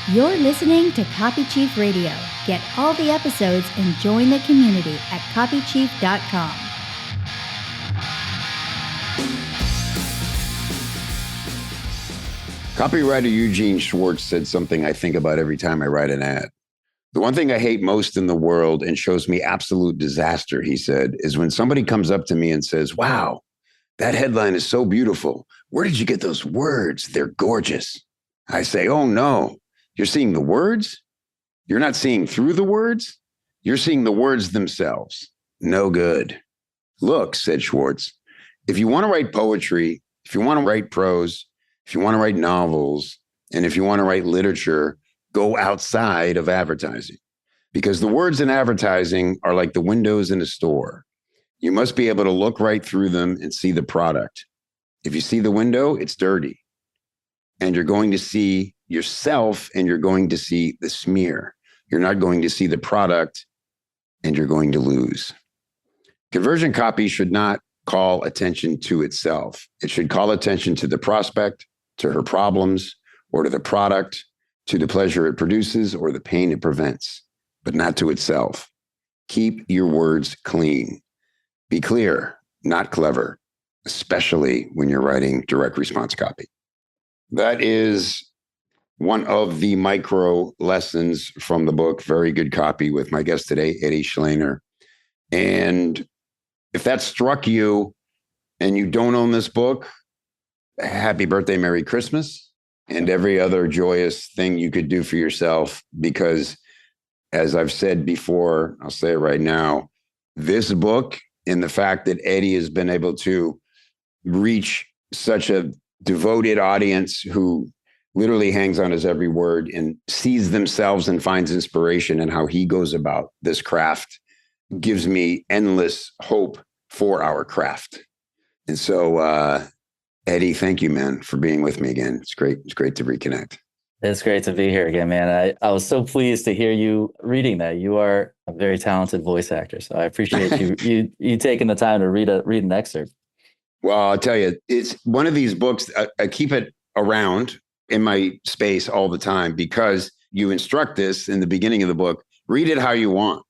You're listening to Copy Chief Radio. Get all the episodes and join the community at copychief.com. Copywriter Eugene Schwartz said something I think about every time I write an ad. The one thing I hate most in the world and shows me absolute disaster, he said, is when somebody comes up to me and says, "Wow, that headline is so beautiful. Where did you get those words? They're gorgeous." I say, "Oh no, you're seeing the words? You're not seeing through the words? You're seeing the words themselves. No good." "Look," said Schwartz, "if you want to write poetry, if you want to write prose, if you want to write novels, and if you want to write literature, go outside of advertising. Because the words in advertising are like the windows in a store. You must be able to look right through them and see the product. If you see the window, it's dirty. And you're going to see yourself and you're going to see the smear. You're not going to see the product and you're going to lose." Conversion copy should not call attention to itself. It should call attention to the prospect, to her problems, or to the product, to the pleasure it produces or the pain it prevents, but not to itself. Keep your words clean. Be clear, not clever, especially when you're writing direct response copy. That is one of the micro lessons from the book, Very Good Copy, with my guest today, Eddie Shleyner. And if that struck you and you don't own this book, happy birthday, Merry Christmas, and every other joyous thing you could do for yourself. Because as I've said before, I'll say it right now, this book and the fact that Eddie has been able to reach such a devoted audience who literally hangs on his every word and sees themselves and finds inspiration in how he goes about this craft gives me endless hope for our craft. And so, Eddie, thank you, man, for being with me again. It's great. It's great to reconnect. It's great to be here again, man. I was so pleased to hear you reading that. You are a very talented voice actor, so I appreciate you taking the time to read an excerpt. Well, I'll tell you, it's one of these books. I keep it around in my space all the time because you instruct this in the beginning of the book. Read it how you want.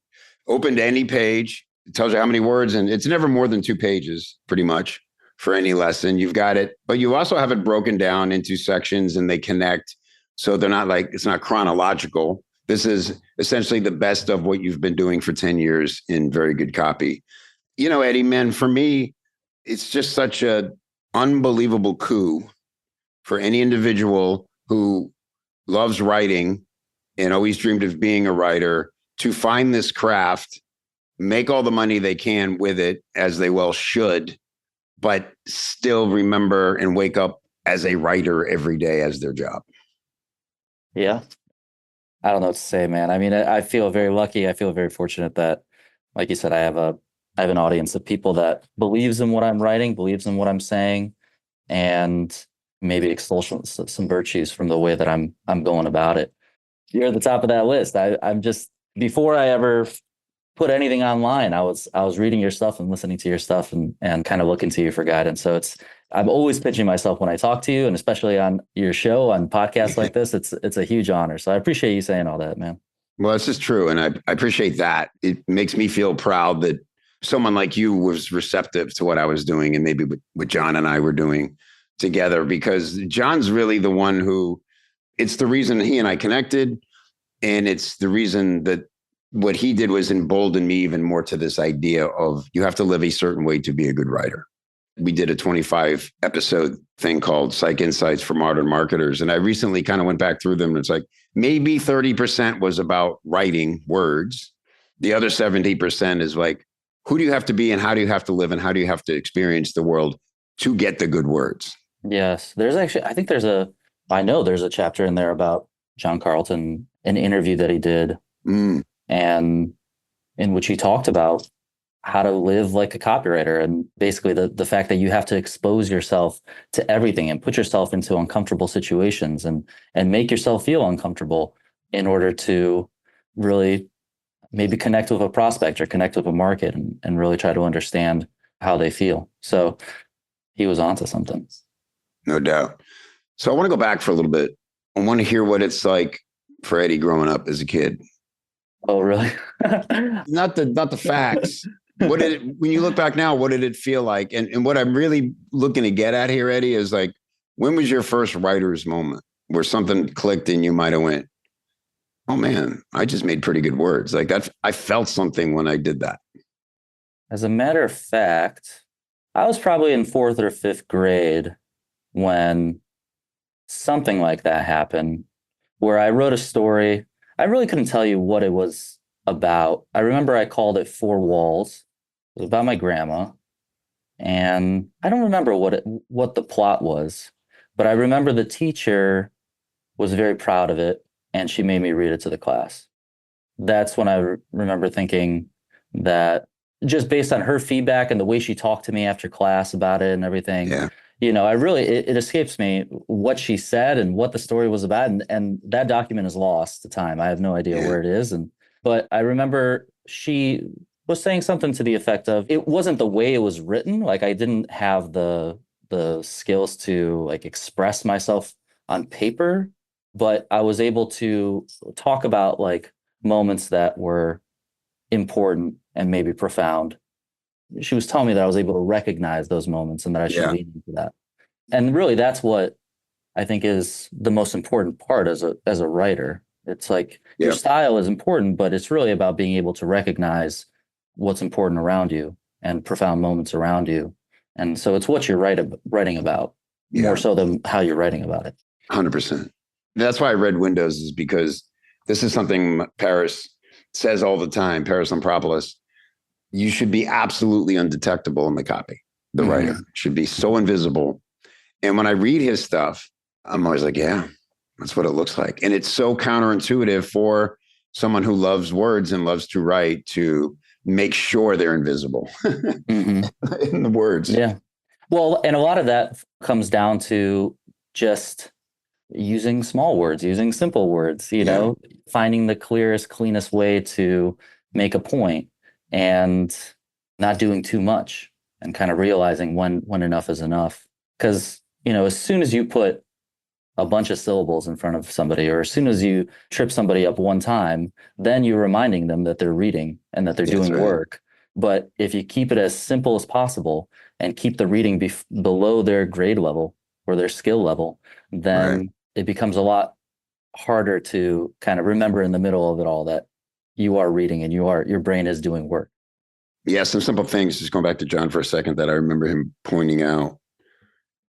Open to any page. It tells you how many words, and it's never more than 2 pages, pretty much, for any lesson. You've got it, but you also have it broken down into sections and they connect. So they're not like, it's not chronological. This is essentially the best of what you've been doing for 10 years in Very Good Copy. You know, Eddie, man, for me, it's just such an unbelievable coup for any individual who loves writing and always dreamed of being a writer to find this craft, make all the money they can with it, as they well should, but still remember and wake up as a writer every day as their job. Yeah. I don't know what to say, man. I mean, I feel very lucky. I feel very fortunate that, like you said, I have an audience of people that believes in what I'm writing, believes in what I'm saying, and maybe extol some virtues from the way that I'm going about it. You're at the top of that list. I'm just, before I ever put anything online, I was reading your stuff and listening to your stuff and kind of looking to you for guidance. So I'm always pitching myself when I talk to you, and especially on your show, on podcasts like this, it's a huge honor. So I appreciate you saying all that, man. Well, this is true. And I appreciate that. It makes me feel proud that someone like you was receptive to what I was doing and maybe what John and I were doing together, because John's really the one who, it's the reason he and I connected. And it's the reason that what he did was embolden me even more to this idea of you have to live a certain way to be a good writer. We did a 25 episode thing called Psych Insights for Modern Marketers. And I recently kind of went back through them. And it's like maybe 30% was about writing words. The other 70% is like, who do you have to be and how do you have to live and how do you have to experience the world to get the good words? Yes. There's actually, I know there's a chapter in there about John Carlton, an interview that he did, and in which he talked about how to live like a copywriter, and basically the fact that you have to expose yourself to everything and put yourself into uncomfortable situations and make yourself feel uncomfortable in order to really maybe connect with a prospect or connect with a market and really try to understand how they feel. So he was onto something. No doubt. So I want to go back for a little bit. I want to hear what it's like for Eddie growing up as a kid? Oh, really? Not the facts. When you look back now, what did it feel like? And what I'm really looking to get at here, Eddie, is like, when was your first writer's moment where something clicked and you might have went, oh man, I just made pretty good words. Like that, I felt something when I did that. As a matter of fact, I was probably in fourth or fifth grade when something like that happened, where I wrote a story. I really couldn't tell you what it was about. I remember I called it Four Walls. It was about my grandma. And I don't remember what the plot was, but I remember the teacher was very proud of it and she made me read it to the class. That's when I remember thinking that, just based on her feedback and the way she talked to me after class about it and everything, Yeah. it escapes me what she said and what the story was about. And that document is lost to time. I have no idea where it is. But I remember she was saying something to the effect of, it wasn't the way it was written. Like I didn't have the skills to like express myself on paper, but I was able to talk about like moments that were important and maybe profound. She was telling me that I was able to recognize those moments and that I should lean into that. And really, that's what I think is the most important part as a writer. It's like your style is important, but it's really about being able to recognize what's important around you and profound moments around you. And so it's what you're writing about more so than how you're writing about it. 100%. That's why I read Windows, is because this is something Paris says all the time, Paris Lampropoulos. You should be absolutely undetectable in the copy. The writer should be so invisible. And when I read his stuff, I'm always like, yeah, that's what it looks like. And it's so counterintuitive for someone who loves words and loves to write to make sure they're invisible in the words. Yeah. Well, and a lot of that comes down to just using small words, using simple words, finding the clearest, cleanest way to make a point and not doing too much and kind of realizing when enough is enough. Because, as soon as you put a bunch of syllables in front of somebody, or as soon as you trip somebody up one time, then you're reminding them that they're reading and that they're doing work. But if you keep it as simple as possible and keep the reading below their grade level or their skill level, then it becomes a lot harder to kind of remember in the middle of it all that you are reading and your brain is doing work. Yeah, some simple things, just going back to John for a second, that I remember him pointing out.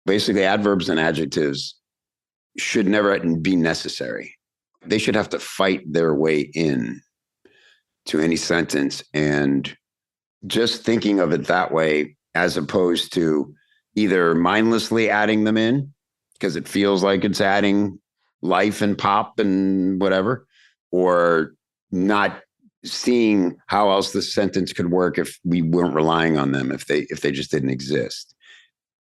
Basically, adverbs and adjectives should never be necessary. They should have to fight their way in to any sentence. And just thinking of it that way, as opposed to either mindlessly adding them in because it feels like it's adding life and pop and whatever, or not seeing how else the sentence could work if we weren't relying on them, if they just didn't exist.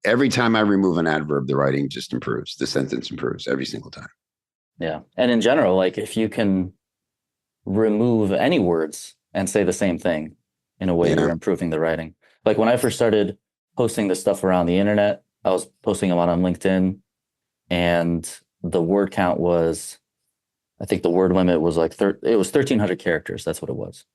Every time I remove an adverb, the writing just improves. The sentence improves every single time. Yeah. And in general, like if you can remove any words and say the same thing, in a way, you're improving the writing. Like when I first started posting this stuff around the internet, I was posting a lot on LinkedIn, and the word count was, I think the word limit was like, it was 1,300 characters. That's what it was.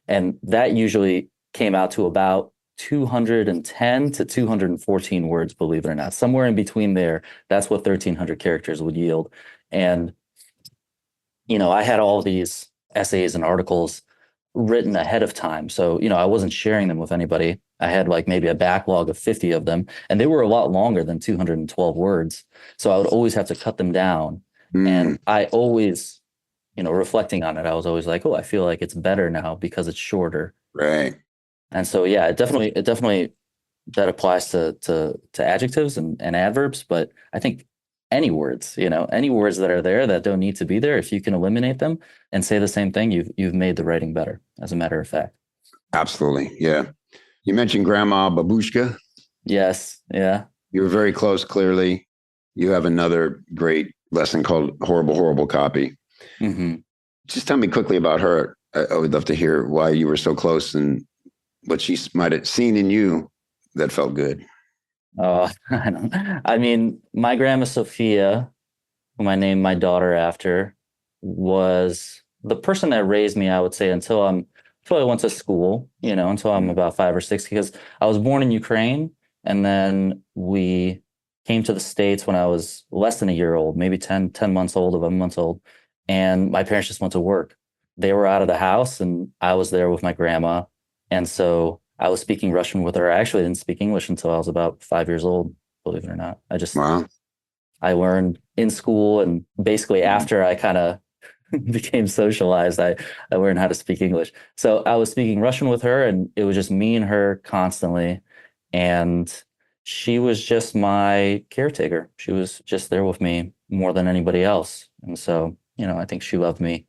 And that usually came out to about 210 to 214 words, believe it or not. Somewhere in between there, that's what 1,300 characters would yield. And, I had all these essays and articles written ahead of time. So, I wasn't sharing them with anybody. I had like maybe a backlog of 50 of them, and they were a lot longer than 212 words. So I would always have to cut them down. And I always, reflecting on it, I was always like, oh, I feel like it's better now because it's shorter. Right. And so, yeah, it definitely that applies to adjectives and adverbs. But I think any words that are there that don't need to be there, if you can eliminate them and say the same thing, you've made the writing better, as a matter of fact. Absolutely. Yeah. You mentioned Grandma Babushka. Yes. Yeah. You were very close, clearly. You have another great lesson called Horrible, Horrible Copy. Just tell me quickly about her. I would love to hear why you were so close and what she might have seen in you that felt good. Oh, I mean, my grandma Sophia, whom I named my daughter after, was the person that raised me, I would say, until I went to school, until I'm about 5 or 6, because I was born in Ukraine, and then we came to the States when I was less than a year old, maybe 10 months old, 11 months old. And my parents just went to work. They were out of the house and I was there with my grandma. And so I was speaking Russian with her. I actually didn't speak English until I was about 5 years old, believe it or not. Wow. I learned in school, and basically after I kind of became socialized, I learned how to speak English. So I was speaking Russian with her, and it was just me and her constantly. And she was just my caretaker. She was just there with me more than anybody else. And so, I think she loved me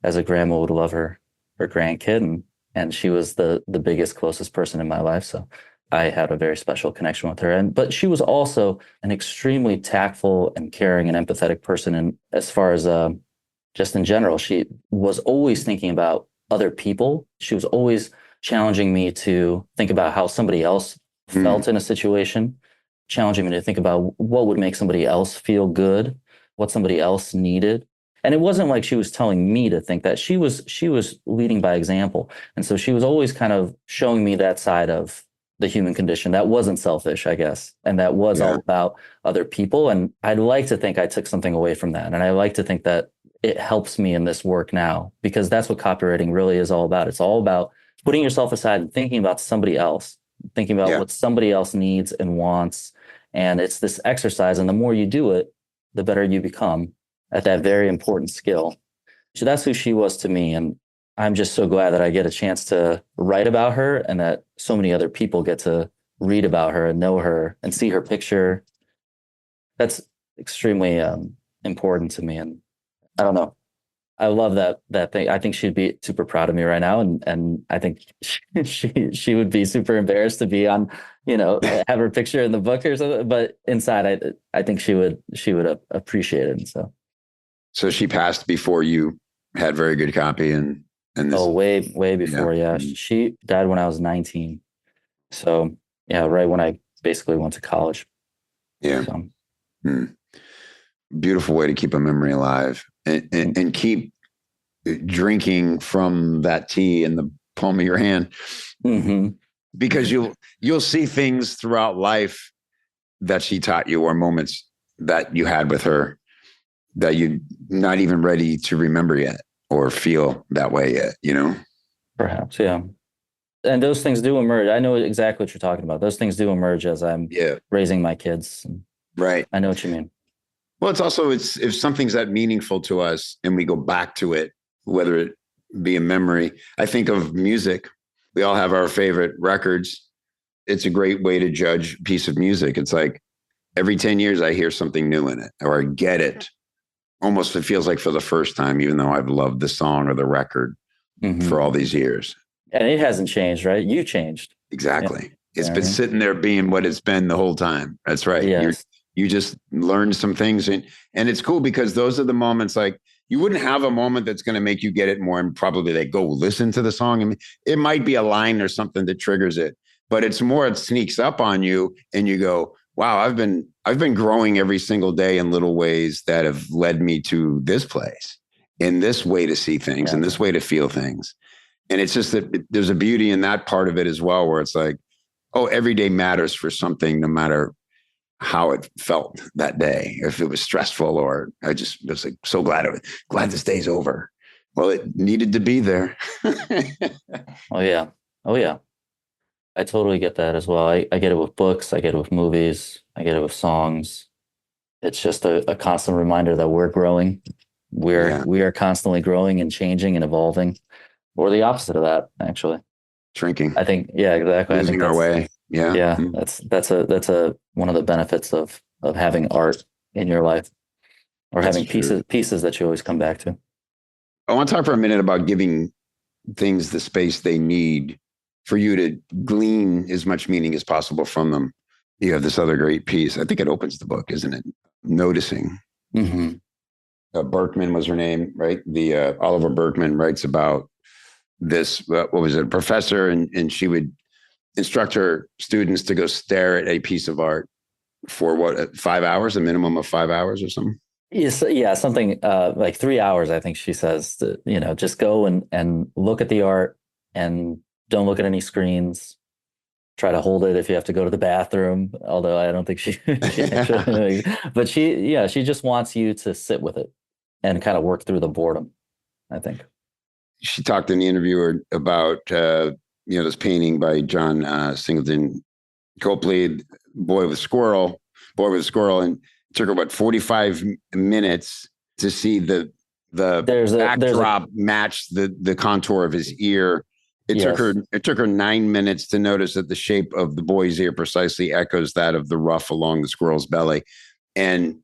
as a grandma would love her grandkid. And she was the biggest, closest person in my life. So I had a very special connection with her. But she was also an extremely tactful and caring and empathetic person. And as far as just in general, she was always thinking about other people. She was always challenging me to think about how somebody else felt in a situation, challenging me to think about what would make somebody else feel good, what somebody else needed. And it wasn't like she was telling me to think that. She was leading by example. And so she was always kind of showing me that side of the human condition that wasn't selfish, I guess, and that was all about other people. And I'd like to think I took something away from that. And I like to think that it helps me in this work now, because that's what copywriting really is all about. It's all about putting yourself aside and thinking about somebody else, thinking about what somebody else needs and wants. And it's this exercise. And the more you do it, the better you become at that very important skill. So that's who she was to me. And I'm just so glad that I get a chance to write about her, and that so many other people get to read about her and know her and see her picture. That's extremely important to me. And I don't know. I love that thing. I think she'd be super proud of me right now. And I think she would be super embarrassed to be on, have her picture in the book or something. But inside, I think she would appreciate it. And so she passed before you had very good copy and this. Oh, way before. Yeah. She died when I was 19. So yeah, right when I basically went to college. Yeah. So. Beautiful way to keep a memory alive and keep drinking from that tea in the palm of your hand. Because you'll see things throughout life that she taught you, or moments that you had with her that you're not even ready to remember yet or feel that way yet, Perhaps, yeah. And those things do emerge. I know exactly what you're talking about. Those things do emerge as I'm raising my kids. Right. I know what you mean. Well, it's also, if something's that meaningful to us and we go back to it, whether it be a memory. I think of music. We all have our favorite records. It's a great way to judge a piece of music. It's like every 10 years I hear something new in it, or I get it. Almost it feels like for the first time, even though I've loved the song or the record for all these years. And it hasn't changed, right? You changed. Exactly. Yeah. It's been sitting there being what it's been the whole time. That's right. Yes. You just learned some things. And it's cool because those are the moments, like you wouldn't have a moment that's going to make you get it more and probably like go listen to the song. I mean, it might be a line or something that triggers it, but it's more, it sneaks up on you and you go, wow, I've been growing every single day in little ways that have led me to this place, in this way to see things, in this way to feel things. And it's just that there's a beauty in that part of it as well, where it's like, oh, every day matters for something, no matter how it felt that day. If it was stressful, or I just was like, so glad this day's over. Well, it needed to be there. Oh yeah. I totally get that as well. I get it with books. I get it with movies. I get it with songs. It's just a constant reminder that we're growing. We are constantly growing and changing and evolving, or the opposite of that, actually. Shrinking. I think, yeah, exactly. Losing our way. Yeah. Yeah. That's one of the benefits of having art in your life, or having pieces that you always come back to. I want to talk for a minute about giving things the space they need for you to glean as much meaning as possible from them. You have this other great piece. I think it opens the book, isn't it? Noticing. Berkman was her name, right? The Oliver Berkman writes about this, what was it, a professor, and she would instruct her students to go stare at a piece of art for 5 hours, a minimum of 5 hours or something. Yes, yeah, something like 3 hours, I think she says, to, just go and look at the art and don't look at any screens. Try to hold it if you have to go to the bathroom, although I don't think she actually, but she just wants you to sit with it and kind of work through the boredom, I think. She talked in the interview about, this painting by John Singleton Copley, Boy with a Squirrel, and it took her about 45 minutes to see the backdrop match the contour of his ear. It took her 9 minutes to notice that the shape of the boy's ear precisely echoes that of the ruff along the squirrel's belly. And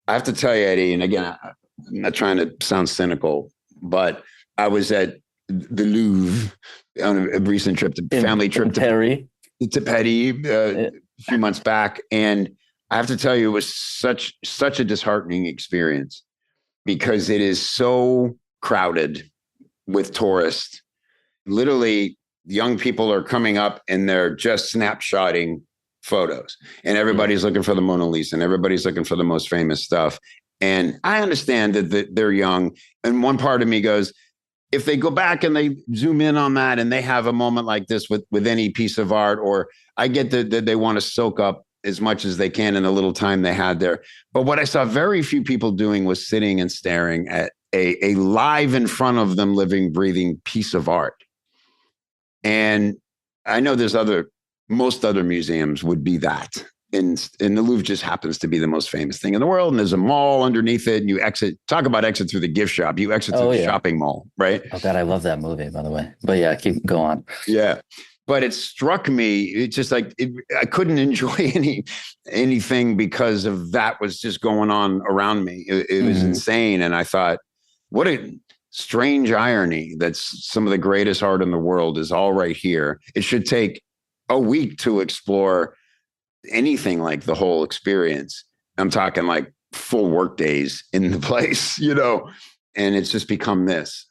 I have to tell you, Eddie, and again, I'm not trying to sound cynical, but I was at the Louvre on a recent family trip to Paris. To Petty a few months back. And I have to tell you, it was such a disheartening experience because it is so crowded with tourists. Literally, young people are coming up and they're just snapshotting photos. And everybody's looking for the Mona Lisa and everybody's looking for the most famous stuff. And I understand that they're young. And one part of me goes, if they go back and they zoom in on that and they have a moment like this with any piece of art, or I get that they want to soak up as much as they can in the little time they had there. But what I saw very few people doing was sitting and staring at a live in front of them, living, breathing piece of art. And I know most other museums would be that. And the Louvre just happens to be the most famous thing in the world. And there's a mall underneath it. And you talk about exit through the gift shop. You exit through the shopping mall, right? Oh, God, I love that movie, by the way. But yeah, keep going. Yeah. But it struck me, it's just like, I couldn't enjoy anything because of that was just going on around me. It was insane. And I thought, what a strange irony that some of the greatest art in the world is all right here. It should take a week to explore anything like the whole experience. I'm talking like full work days in the place, and it's just become this.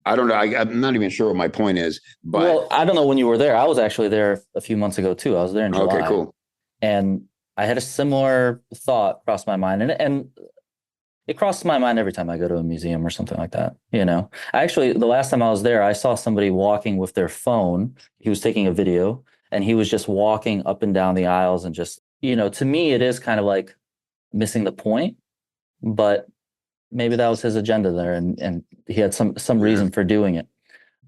I don't know. I'm not even sure what my point is, but. Well, I don't know when you were there. I was actually there a few months ago too. I was there in July. Okay, cool. And I had a similar thought cross my mind, and it crosses my mind every time I go to a museum or something like that. Actually, the last time I was there, I saw somebody walking with their phone. He was taking a video. And he was just walking up and down the aisles and just, to me, it is kind of like missing the point, but maybe that was his agenda there. And he had some reason for doing it.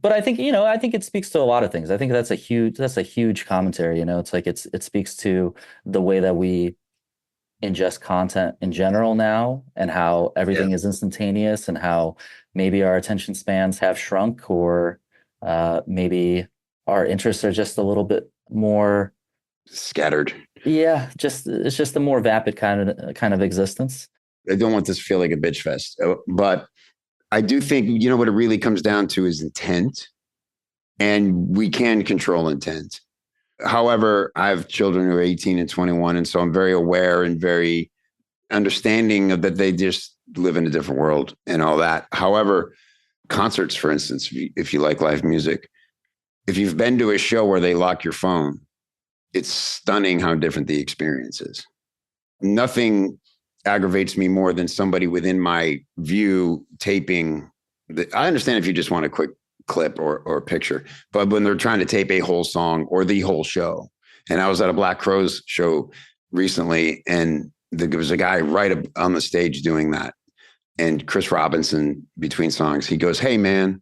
But I think it speaks to a lot of things. I think that's a huge commentary. It's like it speaks to the way that we ingest content in general now and how everything is instantaneous and how maybe our attention spans have shrunk or maybe our interests are just a little bit more scattered. Yeah, it's just a more vapid kind of existence. I don't want this to feel like a bitch fest, but I do think, what it really comes down to is intent, and we can control intent. However, I have children who are 18 and 21, and so I'm very aware and very understanding of that they just live in a different world and all that. However, concerts, for instance, if you like live music, if you've been to a show where they lock your phone, it's stunning how different the experience is. Nothing aggravates me more than somebody within my view taping. I understand if you just want a quick clip or picture, but when they're trying to tape a whole song or the whole show. And I was at a Black Crowes show recently, and there was a guy right up on the stage doing that. And Chris Robinson, between songs, he goes, "Hey, man,"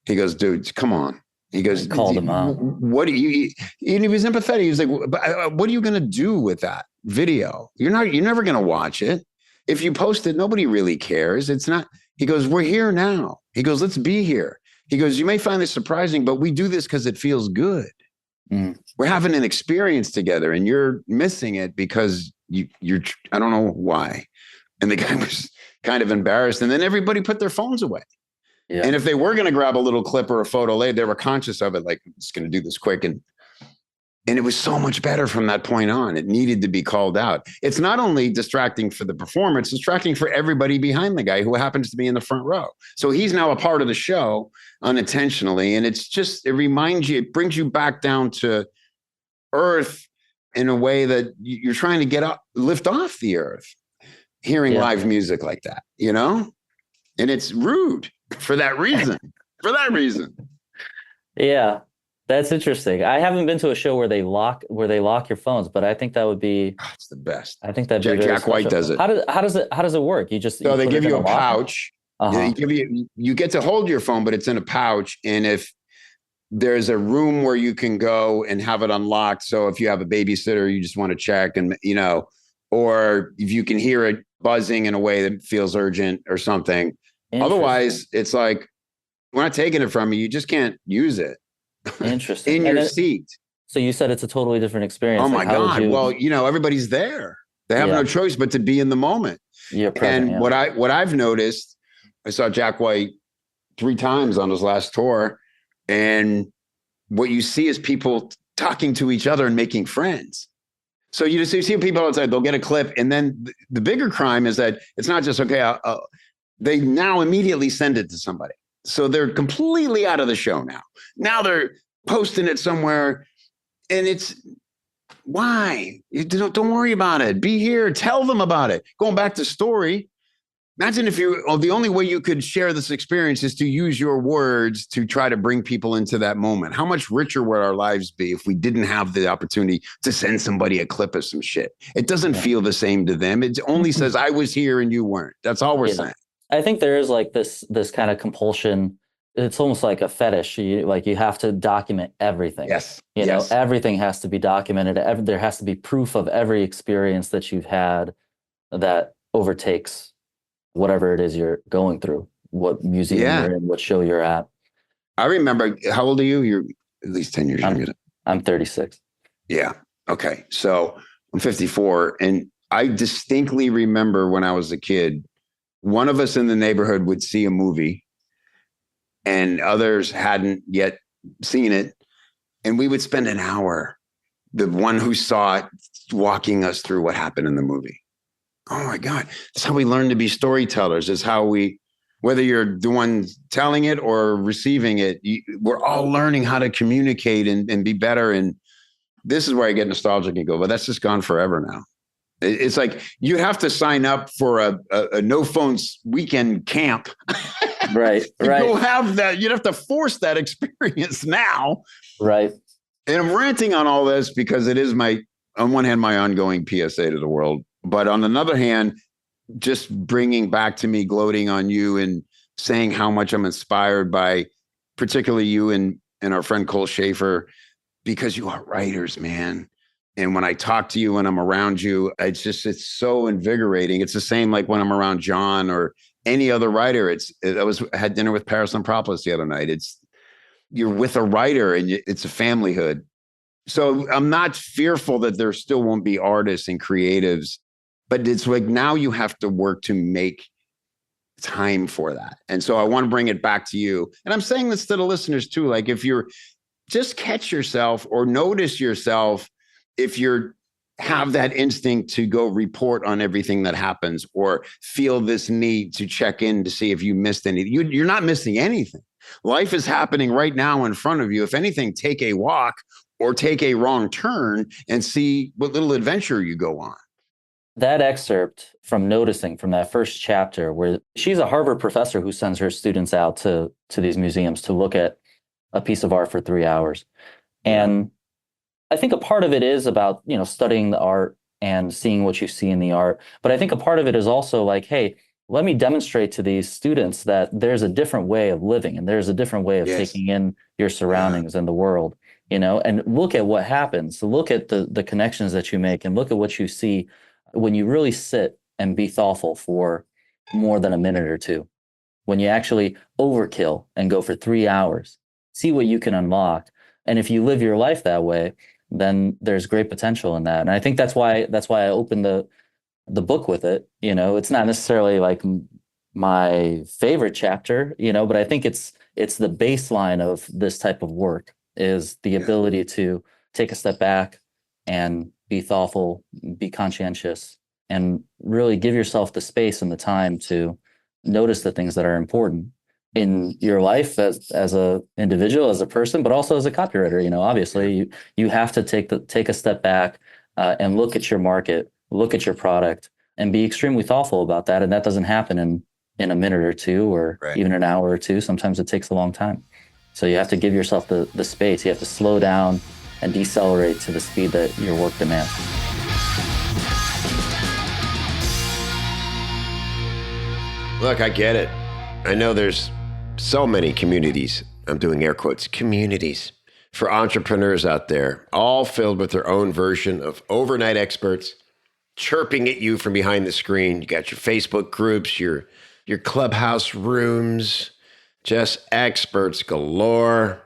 he goes, "Dude, come on." He goes, called him out. What do you? And he was empathetic. He was like, "But what are you going to do with that video? You're never going to watch it. If you post it, nobody really cares. It's not." He goes, "We're here now." He goes, "Let's be here." He goes, "You may find this surprising, but we do this because it feels good. We're having an experience together, and you're missing it because you're. I don't know why." And the guy was kind of embarrassed, and then everybody put their phones away. Yeah. And if they were going to grab a little clip or a photo later, they were conscious of it, like, I'm just going to do this quick. And it was so much better from that point on. It needed to be called out. It's not only distracting for the performer, it's distracting for everybody behind the guy who happens to be in the front row. So he's now a part of the show unintentionally. And it reminds you, it brings you back down to earth in a way that you're trying to lift off the earth. hearing live music like that, you know? And it's rude for that reason. For that reason. Yeah. That's interesting. I haven't been to a show where they lock your phones, but I think that would be It's the best. I think that'd be very Jack White special. does it. How does it work? You So they put give it in you a locker? pouch. They give you get to hold your phone, but it's in a pouch. And if there's a room where you can go and have it unlocked. So if you have a babysitter, you just want to check and, you know, or if you can hear it buzzing in a way that feels urgent or something. Otherwise, it's like, we're not taking it from you. You just can't use it. Interesting. In your seat. So you said it's a totally different experience. Oh my God. Well, you know, everybody's there. They have no choice but to be in the moment. You're present, and what I've noticed, I saw Jack White 3 times on his last tour. And what you see is people talking to each other and making friends. So you see people outside, they'll get a clip. And then the bigger crime is that it's not just, okay, they now immediately send it to somebody. So they're completely out of the show now. Now they're posting it somewhere. And it's, why? Don't worry about it. Be here. Tell them about it. Going back to story. Imagine if the only way you could share this experience is to use your words to try to bring people into that moment. How much richer would our lives be if we didn't have the opportunity to send somebody a clip of some shit? It doesn't feel the same to them. It only says, I was here and you weren't. That's all we're saying. I think there is like this kind of compulsion. It's almost like a fetish. You have to document everything. Yes. You know, everything has to be documented. There has to be proof of every experience that you've had that overtakes whatever it is you're going through, what museum you're in, what show you're at. I remember, how old are you? You're at least 10 years younger. I'm 36. Yeah. Okay. So I'm 54. And I distinctly remember when I was a kid, one of us in the neighborhood would see a movie and others hadn't yet seen it. And we would spend an hour, the one who saw it, walking us through what happened in the movie. Oh my God. That's how we learn to be storytellers, is how whether you're the one telling it or receiving it, we're all learning how to communicate and be better. And this is where I get nostalgic and go, but that's just gone forever now. It's like you have to sign up for a no phones weekend camp. Right. You'll have that. You'd have to force that experience now. Right. And I'm ranting on all this because it is on one hand, my ongoing PSA to the world. But on another hand, just bringing back to me, gloating on you and saying how much I'm inspired by particularly you and our friend Cole Schaefer, because you are writers, man. And when I talk to you, when I'm around you, it's so invigorating. It's the same like when I'm around John or any other writer. I had dinner with Paris Lampropoulos the other night. You're with a writer and it's a familyhood. So I'm not fearful that there still won't be artists and creatives, but it's like now you have to work to make time for that. And so I want to bring it back to you. And I'm saying this to the listeners too. Like if you're just catch yourself or notice yourself, if you're have that instinct to go report on everything that happens or feel this need to check in to see if you missed anything, you're not missing anything. Life is happening right now in front of you. If anything, take a walk or take a wrong turn and see what little adventure you go on. That excerpt from noticing from that first chapter where she's a Harvard professor who sends her students out to these museums to look at a piece of art for 3 hours. And I think a part of it is about, studying the art and seeing what you see in the art. But I think a part of it is also like, hey, let me demonstrate to these students that there's a different way of living and there's a different way of taking in your surroundings and the world, and look at what happens. Look at the connections that you make and look at what you see when you really sit and be thoughtful for more than a minute or two. When you actually overkill and go for 3 hours, see what you can unlock. And if you live your life that way, then there's great potential in that. And I think that's why I opened the book with it. It's not necessarily like my favorite chapter, but I think it's the baseline of this type of work is the ability to take a step back and be thoughtful, be conscientious, and really give yourself the space and the time to notice the things that are important in your life as a individual, as a person, but also as a copywriter. Obviously you have to take a step back and look at your market, look at your product, and be extremely thoughtful about that. And that doesn't happen in a minute or two, or even an hour or two. Sometimes it takes a long time. So you have to give yourself the space. You have to slow down and decelerate to the speed that your work demands. Look, I get it. I know there's so many communities, I'm doing air quotes, communities for entrepreneurs out there, all filled with their own version of overnight experts chirping at you from behind the screen. You got your Facebook groups, your clubhouse rooms, just experts galore.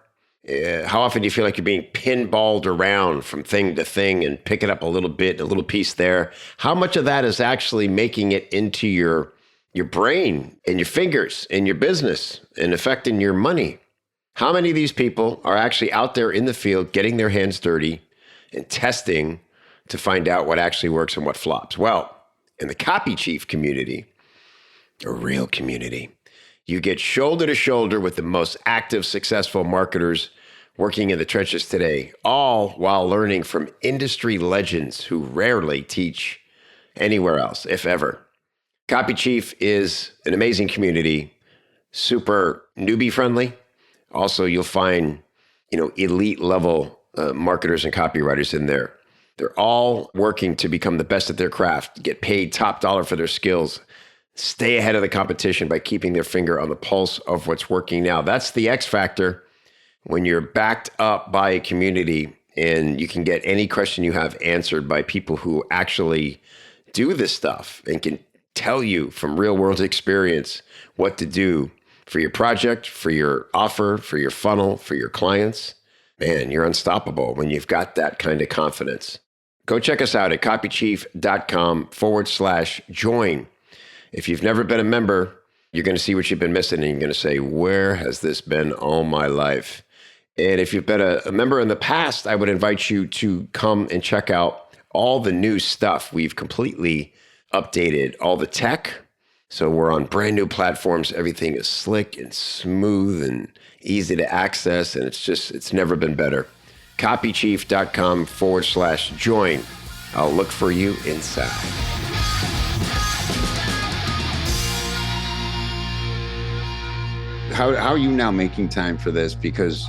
How often do you feel like you're being pinballed around from thing to thing and picking up a little bit, a little piece there? How much of that is actually making it into your brain and your fingers and your business and affecting your money? How many of these people are actually out there in the field getting their hands dirty and testing to find out what actually works and what flops? Well, in the Copy Chief community, a real community, you get shoulder to shoulder with the most active, successful marketers working in the trenches today, all while learning from industry legends who rarely teach anywhere else, if ever. Copy Chief is an amazing community, super newbie friendly. Also, you'll find, elite level marketers and copywriters in there. They're all working to become the best at their craft, get paid top dollar for their skills, stay ahead of the competition by keeping their finger on the pulse of what's working now. That's the X factor when you're backed up by a community and you can get any question you have answered by people who actually do this stuff and can tell you from real world experience what to do for your project, for your offer, for your funnel, for your clients. Man, you're unstoppable when you've got that kind of confidence. Go check us out at copychief.com/join. If you've never been a member, you're going to see what you've been missing and you're going to say, where has this been all my life? And if you've been a member in the past, I would invite you to come and check out all the new stuff. We've completely updated all the tech. So we're on brand new platforms. Everything is slick and smooth and easy to access. And it's never been better. Copychief.com/join. I'll look for you inside. How are you now making time for this? Because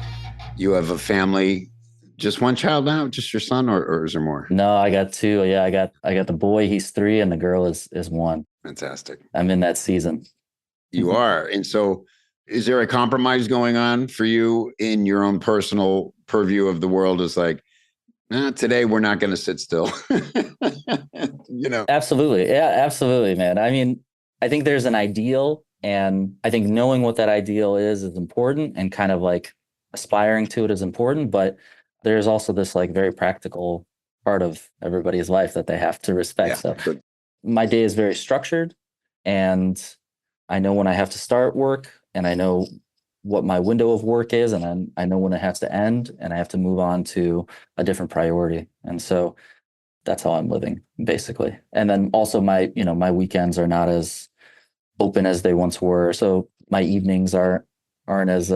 you have a family, just one child now, just your son, or is there more? No, I got two. Yeah, I got the boy, he's 3, and the girl is 1. Fantastic. I'm in that season. You are. And so is there a compromise going on for you in your own personal purview of the world? Is like, today we're not going to sit still. Absolutely. Yeah, absolutely, man. I mean, I think there's an ideal, and I think knowing what that ideal is important, and kind of like aspiring to it is important. But there's also this like very practical part of everybody's life that they have to respect. Yeah, so good. My day is very structured, and I know when I have to start work, and I know what my window of work is, and I know when it has to end, and I have to move on to a different priority. And so that's how I'm living, basically. And then also my weekends are not as open as they once were. So my evenings aren't as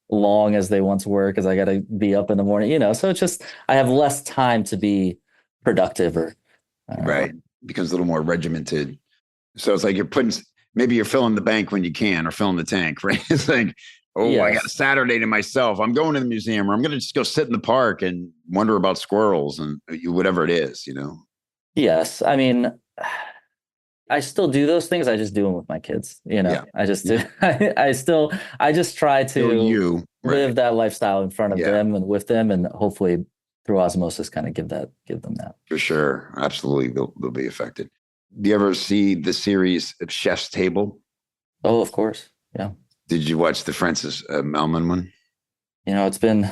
long as they once were, because I got to be up in the morning, so it's just, I have less time to be productive or right. Becomes a little more regimented. So it's like maybe you're filling the bank when you can, or filling the tank, right? It's like, yes. I got a Saturday to myself. I'm going to the museum, or I'm going to just go sit in the park and wonder about squirrels and whatever it is, Yes. I mean, I still do those things. I just do them with my kids, Yeah. I just do. I just try to live that lifestyle in front of them and with them, and hopefully through osmosis kind of give them that. For sure. Absolutely. They'll be affected. Do you ever see the series Chef's Table? Oh, of course. Yeah. Did you watch the Francis Melman one? It's been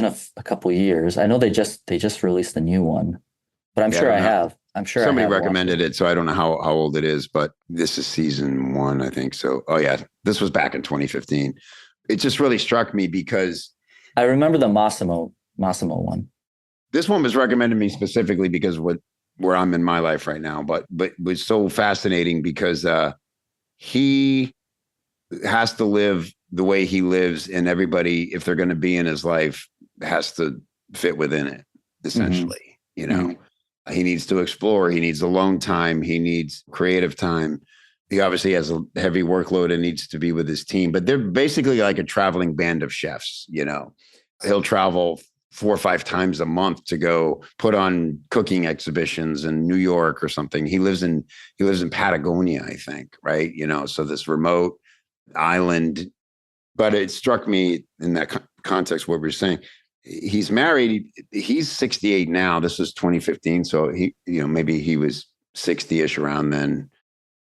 a couple of years. I know they just released a new one, but I'm sure I have. I'm sure somebody recommended it, so I don't know how old it is, but this is season 1, I think. So, this was back in 2015. It just really struck me because I remember the Massimo one. This one was recommended to me specifically because where I'm in my life right now, but was so fascinating because he has to live the way he lives, and everybody, if they're going to be in his life, has to fit within it, essentially, Mm-hmm. He needs to explore. He needs alone time. He needs creative time. He obviously has a heavy workload and needs to be with his team, but they're basically like a traveling band of chefs. He'll travel 4 or 5 times a month to go put on cooking exhibitions in New York or something. He lives in Patagonia, I think, right? So this remote island. But it struck me in that context, what we're saying, he's married. He's 68 now. This was 2015. So maybe he was 60-ish around then.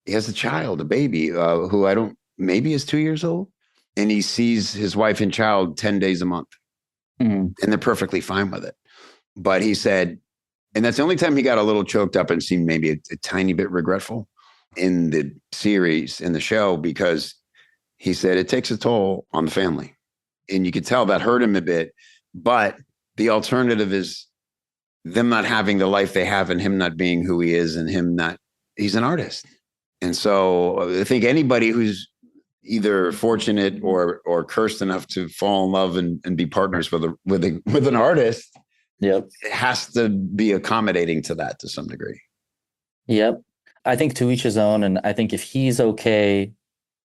He has a child, a baby, who maybe is 2 years old. And he sees his wife and child 10 days a month. And they're perfectly fine with it. But he said, and that's the only time he got a little choked up and seemed maybe a tiny bit regretful in the series, in the show, because he said it takes a toll on the family. And you could tell that hurt him a bit. But the alternative is them not having the life they have and him not being who he is and he's an artist. And so I think anybody who's either fortunate or cursed enough to fall in love and be partners with an artist, yep, it has to be accommodating to that to some degree. Yep. I think to each his own. And I think if he's okay,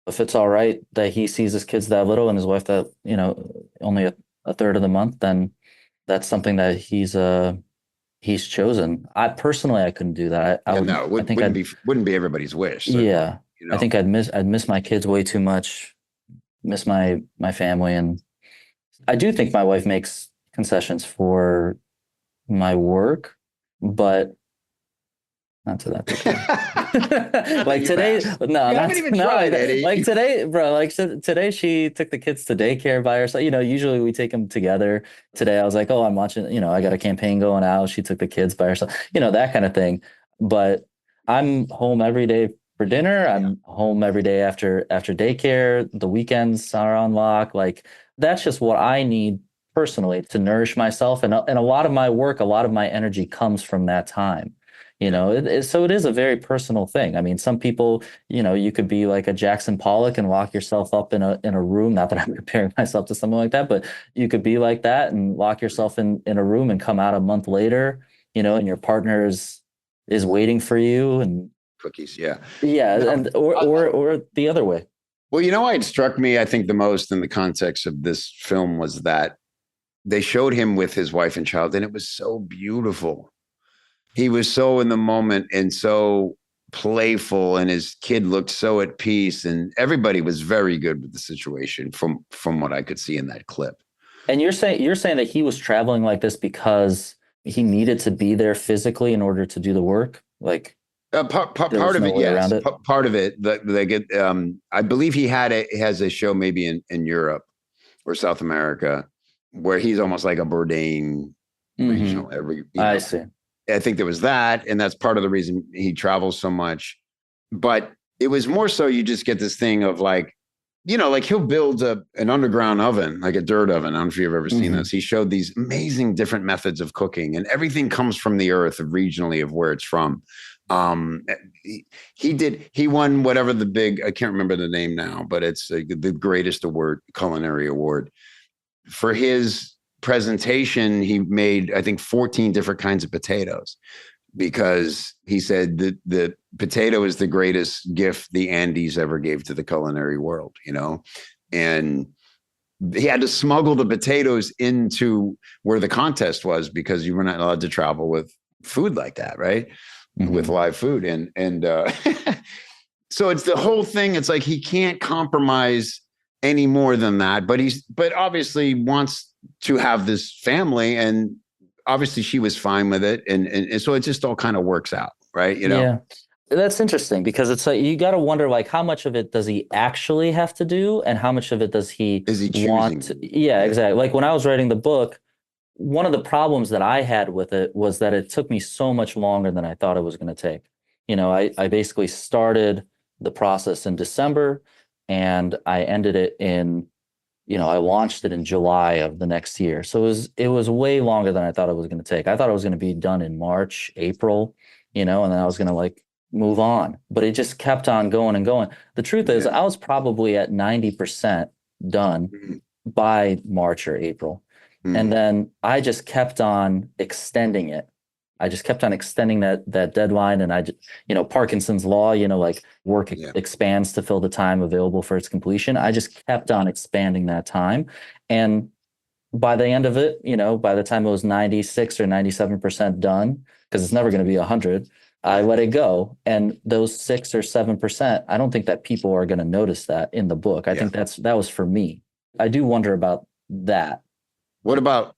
if it's all right that he sees his kids that little and his wife that, only a third of the month, then that's something that he's chosen. I couldn't do that. Wouldn't be everybody's wish. So, yeah. I think I'd miss my kids way too much, miss my family. And I do think my wife makes concessions for my work, but not to that degree. Like today, like today, bro, like today she took the kids to daycare by herself. Usually we take them together. Today I was like, oh, I'm watching, I got a campaign going out. She took the kids by herself, that kind of thing. But I'm home every day for dinner. I'm home every day after daycare. The weekends are on lock. Like that's just what I need personally to nourish myself. And a lot of my work, a lot of my energy comes from that time. So it is a very personal thing. I mean, some people, you could be like a Jackson Pollock and lock yourself up in a room. Not that I'm comparing myself to something like that, but you could be like that and lock yourself in a room and come out a month later, and your partner is waiting for you and cookies. Yeah. Yeah. No, and or the other way. Well, why it struck me, I think the most in the context of this film was that they showed him with his wife and child, and it was so beautiful. He was so in the moment and so playful, and his kid looked so at peace, and everybody was very good with the situation from what I could see in that clip. And you're saying that he was traveling like this because he needed to be there physically in order to do the work? Like part of it, yes. Part of it, they get. I believe he has a show maybe in Europe or South America where he's almost like a Bourdain regional. I see. I think there was that, and that's part of the reason he travels so much. But it was more so you just get this thing of like, like he'll build an underground oven, like a dirt oven. I don't know if you've ever seen this. He showed these amazing different methods of cooking, and everything comes from the earth, regionally of where it's from. He won whatever the big, I can't remember the name now, but it's the greatest culinary award. For his presentation, he made, I think, 14 different kinds of potatoes, because he said that the potato is the greatest gift the Andes ever gave to the culinary world, and he had to smuggle the potatoes into where the contest was because you were not allowed to travel with food like that, right? With live food. And so it's the whole thing. It's like he can't compromise any more than that, but obviously wants to have this family, and obviously she was fine with it. And so it just all kind of works out, right? Yeah. That's interesting, because it's like, you got to wonder, like, how much of it does he actually have to do? And how much of it is he want to? Yeah, exactly. Like when I was writing the book, one of the problems that I had with it was that it took me so much longer than I thought it was going to take. I basically started the process in December, and I ended it in, I launched it in July of the next year. So it was way longer than I thought it was going to take. I thought it was going to be done in March, April, and then I was going to like move on, but it just kept on going and going. The truth is I was probably at 90% done by March or April. And then I just kept on extending it. I just kept on extending that deadline. And Parkinson's law, like work expands to fill the time available for its completion. I just kept on expanding that time. And by the end of it, by the time it was 96 or 97% done, because it's never going to be 100, I let it go. And those 6 or 7%, I don't think that people are going to notice that in the book. I think that was for me. I do wonder about that. What about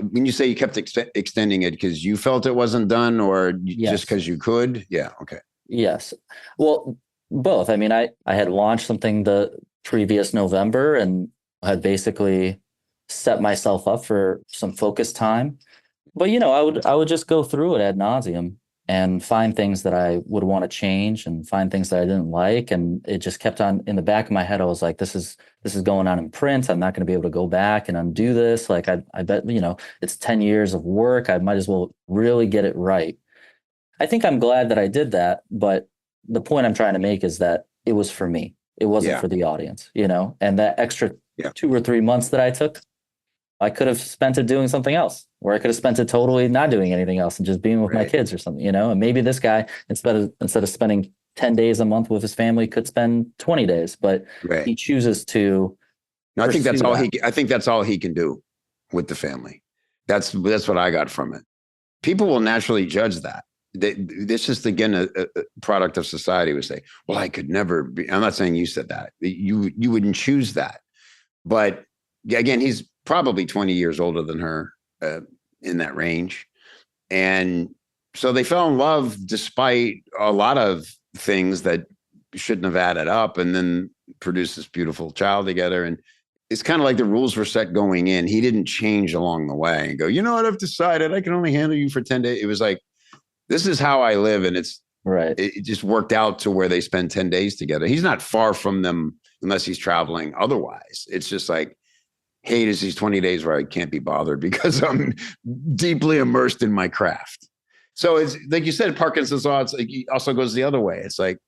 when you say you kept extending it because you felt it wasn't done, or just because you could? Yeah. Okay. Yes. Well, both. I mean, I had launched something the previous November and had basically set myself up for some focus time. But, I would just go through it ad nauseum and find things that I would want to change and find things that I didn't like. And it just kept on in the back of my head. I was like, this is going on in print. I'm not going to be able to go back and undo this. Like, I bet, it's 10 years of work. I might as well really get it right. I think I'm glad that I did that. But the point I'm trying to make is that it was for me. It wasn't for the audience, and that extra 2 or 3 months that I took, I could have spent it doing something else, or I could have spent it totally not doing anything else and just being with my kids or something, and maybe this guy, instead of spending 10 days a month with his family, could spend 20 days, but he chooses to. No, I think that's all I think that's all he can do with the family. That's what I got from it. People will naturally judge that. This is again a product of society. Would say, well, I could never be. I'm not saying you said that. You wouldn't choose that, but again, he's probably 20 years older than her, in that range. And so they fell in love despite a lot of things that shouldn't have added up, and then produced this beautiful child together. And it's kind of like the rules were set going in. He didn't change along the way and go, you know what, I've decided I can only handle you for 10 days. It was like, this is how I live. And it's right. It just worked out to where they spend 10 days together. He's not far from them unless he's traveling otherwise. It's just like, hate is these 20 days where I can't be bothered because I'm deeply immersed in my craft. So it's like you said, Parkinson's law, it also goes the other way. It's like,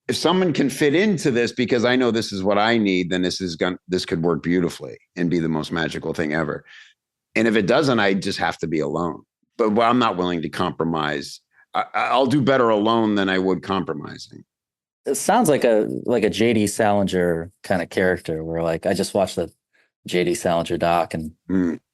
if someone can fit into this because I know this is what I need, then this could work beautifully and be the most magical thing ever. And if it doesn't, I just have to be alone. But I'm not willing to compromise. I'll do better alone than I would compromising. It sounds like a J.D. Salinger kind of character, where like I just watched the J.D. Salinger doc, and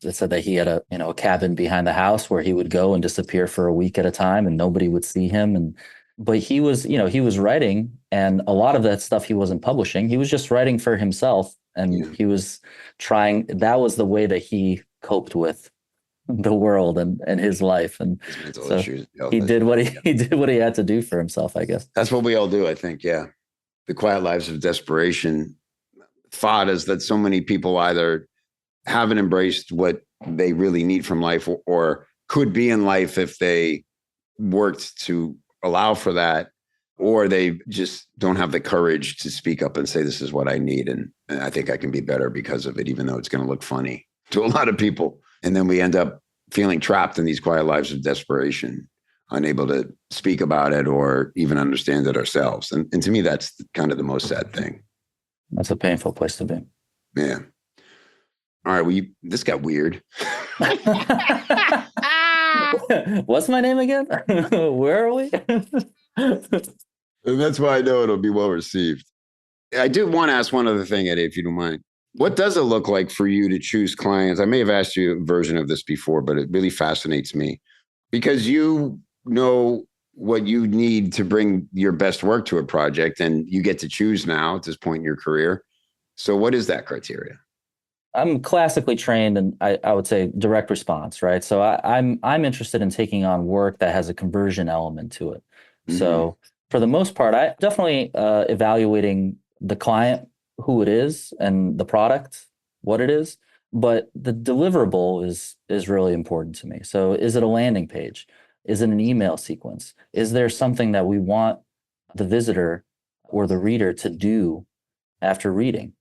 it said that he had a cabin behind the house where he would go and disappear for a week at a time, and nobody would see him. But he was writing, and a lot of that stuff he wasn't publishing. He was just writing for himself, and he was trying. That was the way that he coped with the world and his life, and so he did what he had to do for himself, I guess. That's what we all do, I think. Yeah, the quiet lives of desperation. Thought is that so many people either haven't embraced what they really need from life, or could be in life if they worked to allow for that, or they just don't have the courage to speak up and say, this is what I need. And I think I can be better because of it, even though it's going to look funny to a lot of people. And then we end up feeling trapped in these quiet lives of desperation, unable to speak about it or even understand it ourselves. And to me, that's kind of the most sad thing. That's a painful place to be. Yeah. All right. Well, this got weird. What's my name again? Where are we? And that's why I know it'll be well received. I do want to ask one other thing, Eddie, if you don't mind. What does it look like for you to choose clients? I may have asked you a version of this before, but it really fascinates me because you know what you need to bring your best work to a project, and you get to choose now at this point in your career. So what is that criteria? I'm classically trained in, I would say, direct response, right? So I'm interested in taking on work that has a conversion element to it. Mm-hmm. So for the most part, I definitely evaluating the client, who it is, and the product, what it is. But the deliverable is really important to me. So is it a landing page? Is it an email sequence? Is there something that we want the visitor or the reader to do after reading?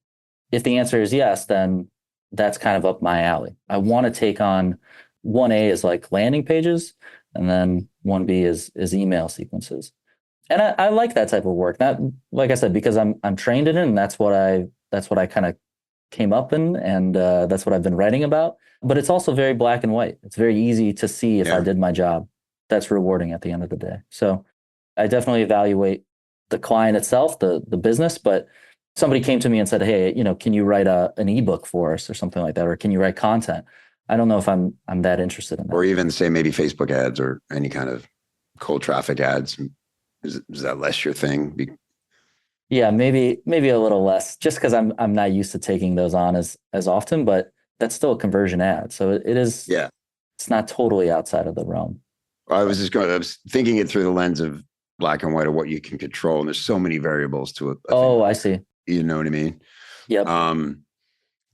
If the answer is yes, then that's kind of up my alley. I want to take on 1A is like landing pages, and then 1B is email sequences. And I like that type of work. Not, like I said, because I'm trained in it, and that's what I kind of came up in, and that's what I've been writing about. But it's also very black and white. It's very easy to see if I did my job. that's rewarding at the end of the day. So I definitely evaluate the client itself, the business, but somebody came to me and said, hey, can you write an ebook for us or something like that? Or can you write content? I don't know if I'm that interested in that. Or even say maybe Facebook ads or any kind of cold traffic ads. Is that less your thing? Yeah, maybe a little less, just because I'm not used to taking those on as often, but that's still a conversion ad. So it is, Yeah. It's not totally outside of the realm. I was thinking it through the lens of black and white of what you can control. And there's so many variables to it. I see. You know what I mean? Yep.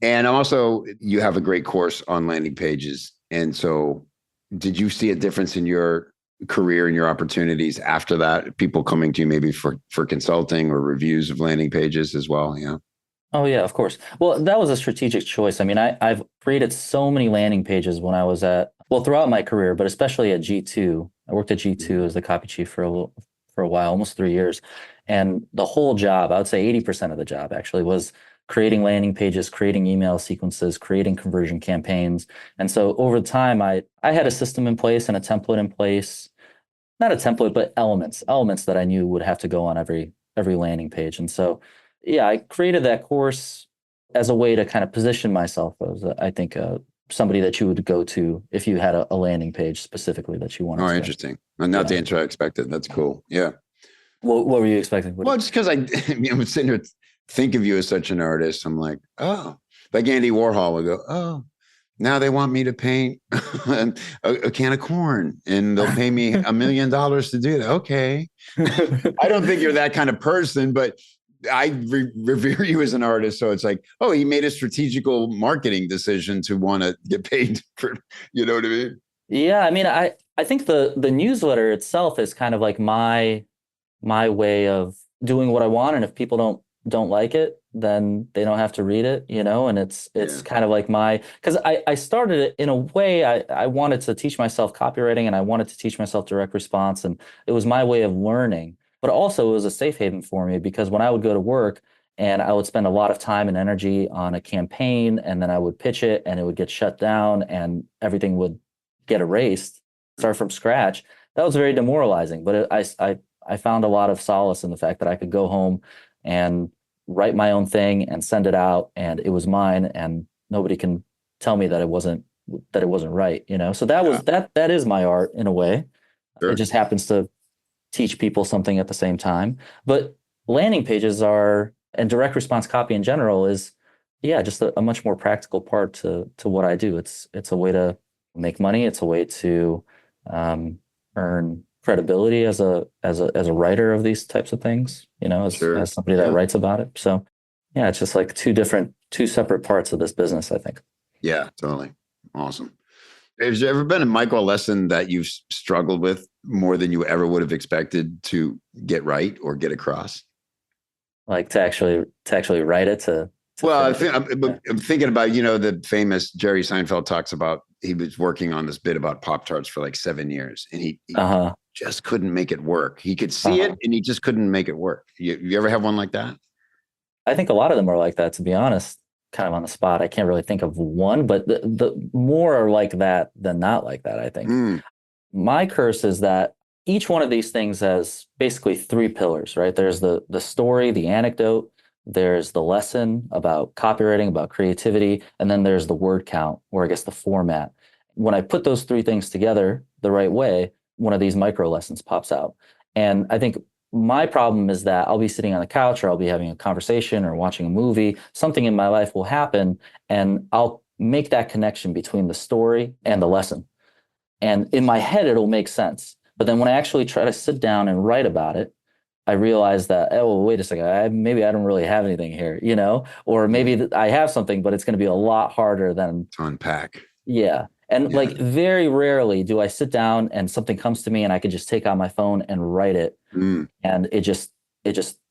And also you have a great course on landing pages. And so did you see a difference in your career and your opportunities after that? People coming to you maybe for consulting or reviews of landing pages as well? Yeah. Oh yeah, of course. Well, that was a strategic choice. I mean, I've created so many landing pages when I was throughout my career, but especially at G2. I worked at G2 as the copy chief for a while, almost 3 years. And the whole job, I would say 80% of the job actually was creating landing pages, creating email sequences, creating conversion campaigns. And so over time, I had a system in place and a template in place, not a template, but elements that I knew would have to go on every landing page. And so, yeah, I created that course as a way to kind of position myself as, I think, somebody that you would go to if you had a landing page specifically that you wanted. Oh, interesting. And not the answer I expected. That's cool. Yeah. What were you expecting? Well, just because I'm sitting here think of you as such an artist. I'm like, oh, like Andy Warhol would go, oh, now they want me to paint a can of corn and they'll pay me $1 million to do that. Okay. I don't think you're that kind of person, but I revere you as an artist. So it's like, oh, he made a strategical marketing decision to want to get paid for, you know what I mean? Yeah. I mean, I think the newsletter itself is kind of like my way of doing what I want. And if people don't like it, then they don't have to read it, and it's kind of like because I started it in a way, I wanted to teach myself copywriting and I wanted to teach myself direct response. And it was my way of learning, but also it was a safe haven for me because when I would go to work and I would spend a lot of time and energy on a campaign and then I would pitch it and it would get shut down and everything would get erased, start from scratch. That was very demoralizing, but I found a lot of solace in the fact that I could go home and write my own thing and send it out and it was mine and nobody can tell me that it wasn't right, So that was that is my art in a way. Sure. It just happens to teach people something at the same time. But landing pages and direct response copy in general is just a much more practical part to what I do. It's a way to make money, it's a way to earn credibility as a writer of these types of things, as somebody that writes about it. So yeah, it's just like two separate parts of this business, I think. Yeah, totally. Awesome. Has there ever been a micro lesson that you've struggled with more than you ever would have expected to get right or get across? Like to actually write it well, I'm thinking about, the famous Jerry Seinfeld talks about, he was working on this bit about Pop-Tarts for like 7 years and he just couldn't make it work. He could see it and he just couldn't make it work. You ever have one like that? I think a lot of them are like that, to be honest, kind of on the spot. I can't really think of one, but the more are like that than not like that, I think. My curse is that each one of these things has basically 3 pillars, right? There's the story, the anecdote, there's the lesson about copywriting, about creativity, and then there's the word count, or I guess the format. When I put those 3 things together the right way, one of these micro lessons pops out. And I think my problem is that I'll be sitting on the couch or I'll be having a conversation or watching a movie, something in my life will happen and I'll make that connection between the story and the lesson. And in my head, it'll make sense. But then when I actually try to sit down and write about it, I realize that, wait a second, maybe I don't really have anything here, or maybe I have something, but it's going to be a lot harder than to unpack. Yeah. And like very rarely do I sit down and something comes to me and I can just take out my phone and write it. And it just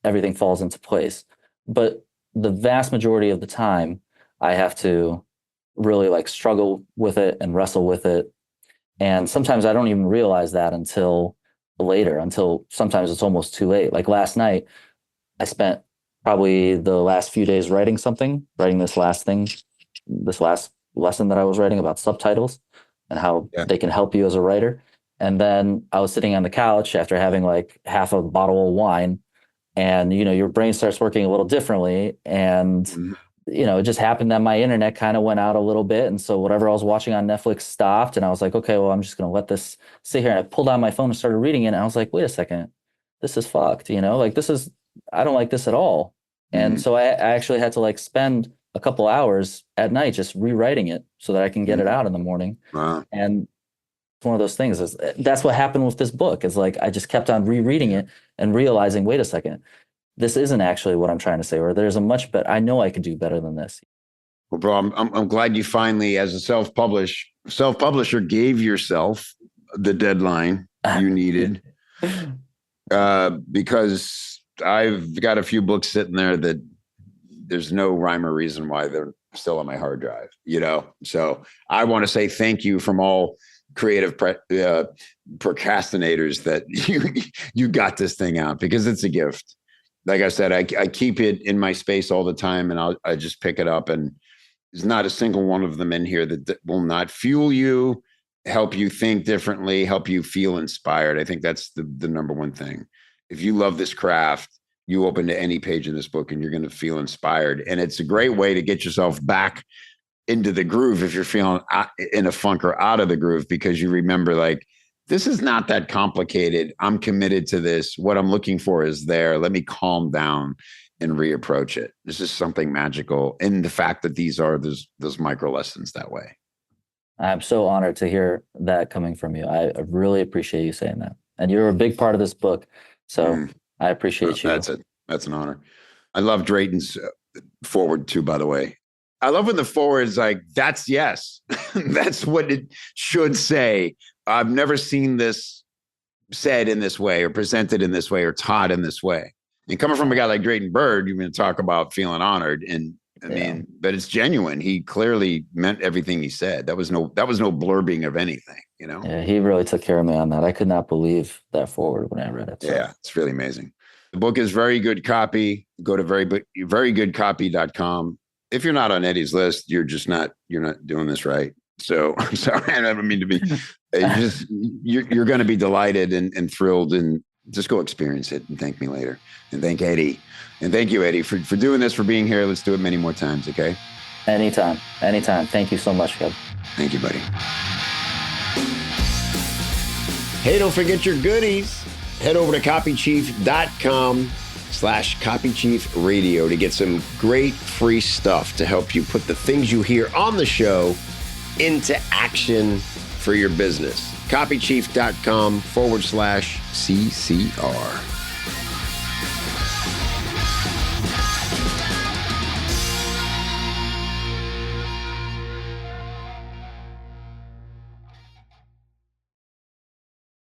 everything falls into place. But the vast majority of the time I have to really like struggle with it and wrestle with it. And sometimes I don't even realize that until later, until sometimes it's almost too late. Like last night, I spent probably the last few days writing this last lesson that I was writing about subtitles and how they can help you as a writer. And then I was sitting on the couch after having like half a bottle of wine, and, your brain starts working a little differently. And, it just happened that my internet kind of went out a little bit. And so whatever I was watching on Netflix stopped, and I was like, okay, well, I'm just going to let this sit here. And I pulled out my phone and started reading it. And I was like, wait a second, this is fucked, like I don't like this at all. And so I actually had to like spend a couple hours at night just rewriting it so that I can get it out in the morning. Wow. And it's one of those things that's what happened with this book, is like, I just kept on rereading it and realizing, wait a second, this isn't actually what I'm trying to say, or there's a much better, I know I could do better than this. Well, bro, I'm glad you finally, as a self-publisher, gave yourself the deadline you needed, because I've got a few books sitting there that there's no rhyme or reason why they're still on my hard drive, So I want to say thank you from all creative procrastinators that you got this thing out, because it's a gift. Like I said, I keep it in my space all the time, and I just pick it up, and there's not a single one of them in here that will not fuel you, help you think differently, help you feel inspired. I think that's the number one thing. If you love this craft, you open to any page in this book and you're going to feel inspired. And it's a great way to get yourself back into the groove if you're feeling in a funk or out of the groove, because you remember, like, this is not that complicated. I'm committed to this. What I'm looking for is there. Let me calm down and reapproach it. This is something magical in the fact that these are those micro lessons that way. I'm so honored to hear that coming from you. I really appreciate you saying that. And you're a big part of this book. So I appreciate you. That's it. That's an honor. I love Drayton's forward too, by the way. I love when the forward is like, that's yes. That's what it should say. I've never seen this said in this way, or presented in this way, or taught in this way. And coming from a guy like Drayton Bird, you're going to talk about feeling honored. And I mean, but it's genuine. He clearly meant everything he said. That was no blurbing of anything, Yeah, he really took care of me on that. I could not believe that forward when I read it. So. Yeah, it's really amazing. The book is very good copy. Go to verygoodcopy.com. If you're not on Eddie's list, you're not doing this right. So I'm sorry, I don't mean to be. You're going to be delighted and thrilled, and just go experience it and thank me later. And thank Eddie. And thank you, Eddie, for doing this, for being here. Let's do it many more times, okay? Anytime. Thank you so much, Kev. Thank you, buddy. Hey, don't forget your goodies. Head over to copychief.com/copychiefradio to get some great free stuff to help you put the things you hear on the show into action for your business. copychief.com/CCR.